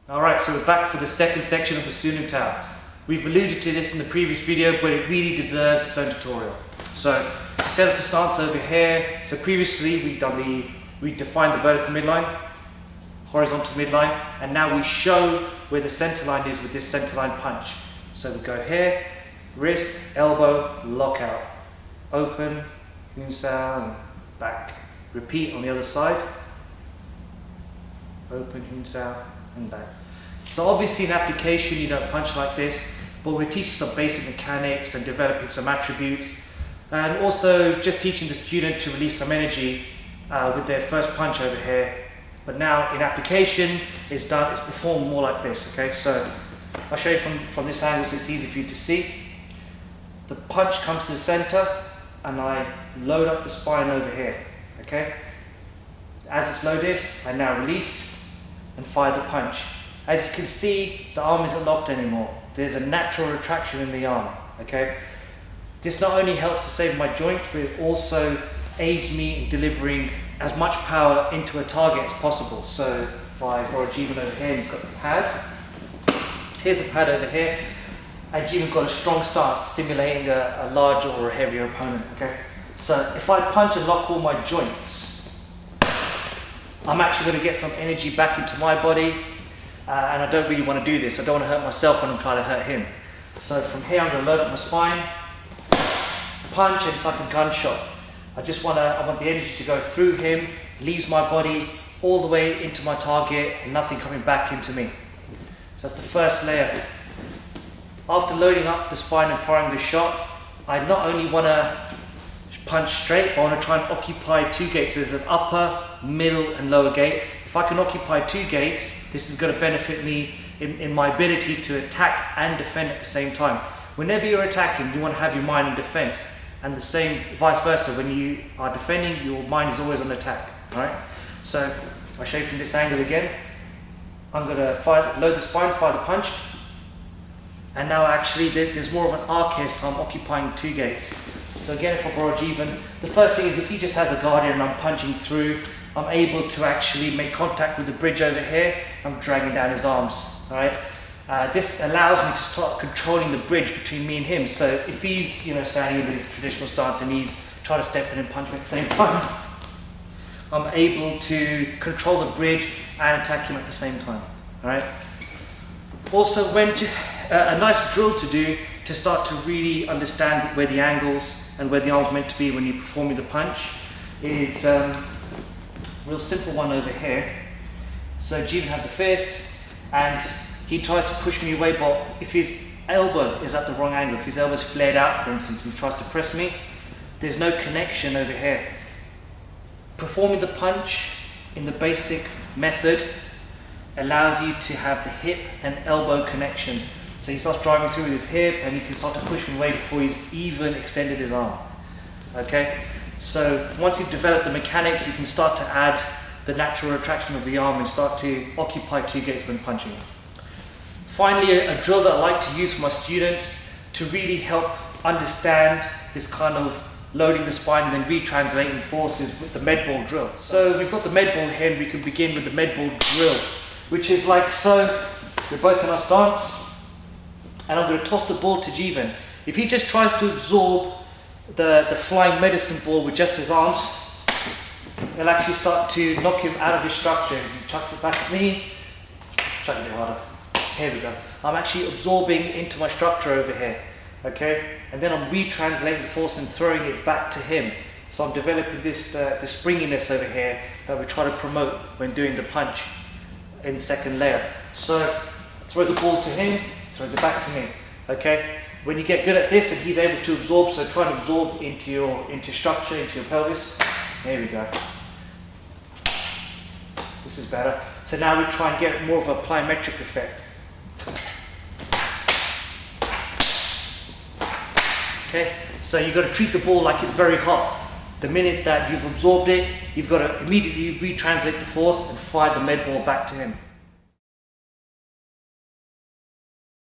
Alright, so we're back for the second section of the Siu Nim Tao. We've alluded to this in the previous video, but it really deserves its own tutorial. So, set up the stance over here. So previously we defined the vertical midline, horizontal midline, and now we show where the center line is with this center line punch. So we go here, wrist, elbow, lockout, open, heun, and back. Repeat on the other side, open, heun, and back. So obviously in application you don't punch like this, but we're teaching some basic mechanics and developing some attributes, and also just teaching the student to release some energy with their first punch over here. But now in application it's performed more like this. Okay, so I'll show you from this angle so it's easy for you to see. The punch comes to the center and I load up the spine over here. Okay, as it's loaded I now release and fire the punch. As you can see, the arm isn't locked anymore. There's a natural retraction in the arm. Okay, this not only helps to save my joints, but it also aids me in delivering as much power into a target as possible. So if I borrow Jeevan over here, he's got the pad. Here's a pad over here, and Jeevan got a strong stance, simulating a larger or a heavier opponent. Okay, so if I punch and lock all my joints, I'm actually going to get some energy back into my body. And I don't really want to do this. I don't want to hurt myself when I'm trying to hurt him. So from here I'm going to load up my spine, punch, and it's like a gunshot. I want the energy to go through him, leaves my body all the way into my target, and nothing coming back into me. So that's the first layer. After loading up the spine and firing the shot, I not only want to punch straight, but I want to try and occupy two gates. So there's an upper, middle, and lower gate. If I can occupy two gates, this is going to benefit me in my ability to attack and defend at the same time. Whenever you're attacking, you want to have your mind in defense, and the same vice versa. When you are defending, your mind is always on attack. All right. So I'll show you from this angle again. I'm going to load the spine, fire the punch, and now actually there's more of an arc here, so I'm occupying two gates. So again, if I borrow Jeevan, the first thing is if he just has a guardian and I'm punching through, I'm able to actually make contact with the bridge over here. I'm dragging down his arms. All right. This allows me to start controlling the bridge between me and him. So if he's standing in his traditional stance and he's trying to step in and punch me at the same time, I'm able to control the bridge and attack him at the same time. All right. Also, a nice drill to do to start to really understand where the angles and where the arm's meant to be when you're performing the punch is real simple one over here. So Jeevan has the fist and he tries to push me away, but if his elbow is at the wrong angle, if his elbow's flared out for instance, and he tries to press me, there's no connection over here. Performing the punch in the basic method allows you to have the hip and elbow connection. So he starts driving through with his hip and he can start to push me away before he's even extended his arm. Okay? So once you've developed the mechanics, you can start to add the natural retraction of the arm and start to occupy two gates when punching. Finally, a drill that I like to use for my students to really help understand this kind of loading the spine and then retranslating forces with the med ball drill. So we've got the med ball here and we can begin with the med ball drill, which is like so. We're both in our stance and I'm going to toss the ball to Jeevan. If he just tries to absorb the flying medicine ball with just his arms, it'll actually start to knock him out of his structure. As he chucks it back at me, chuck it a bit harder. Here we go. I'm actually absorbing into my structure over here. Okay, and then I'm retranslating the force and throwing it back to him. So I'm developing this springiness over here that we try to promote when doing the punch in the second layer. So throw the ball to him, throws it back to me. Okay. When you get good at this and he's able to absorb, so try and absorb into your structure, into your pelvis. There we go. This is better. So now we try and get more of a plyometric effect. Okay, so you've got to treat the ball like it's very hot. The minute that you've absorbed it, you've got to immediately retranslate the force and fire the med ball back to him.